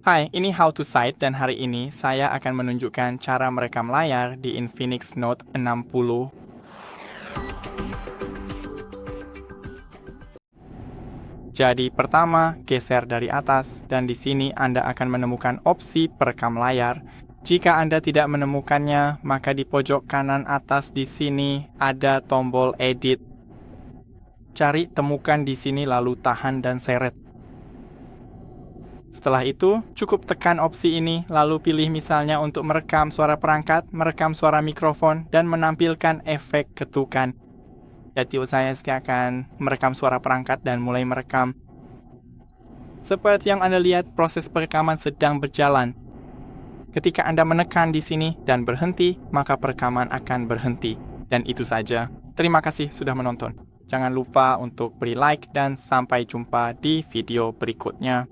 Hai, ini How to Sight dan hari ini saya akan menunjukkan cara merekam layar di INFINIX Note 60. Jadi pertama, geser dari atas dan di sini Anda akan menemukan opsi perekam layar. Jika Anda tidak menemukannya, maka di pojok kanan atas di sini ada tombol edit. Cari, temukan di sini lalu tahan dan seret. Setelah itu, cukup tekan opsi ini, lalu pilih misalnya untuk merekam suara perangkat, merekam suara mikrofon, dan menampilkan efek ketukan. Jadi saya akan merekam suara perangkat dan mulai merekam. Seperti yang Anda lihat, proses perekaman sedang berjalan. Ketika Anda menekan di sini dan berhenti, maka perekaman akan berhenti. Dan itu saja. Terima kasih sudah menonton. Jangan lupa untuk beri like dan sampai jumpa di video berikutnya.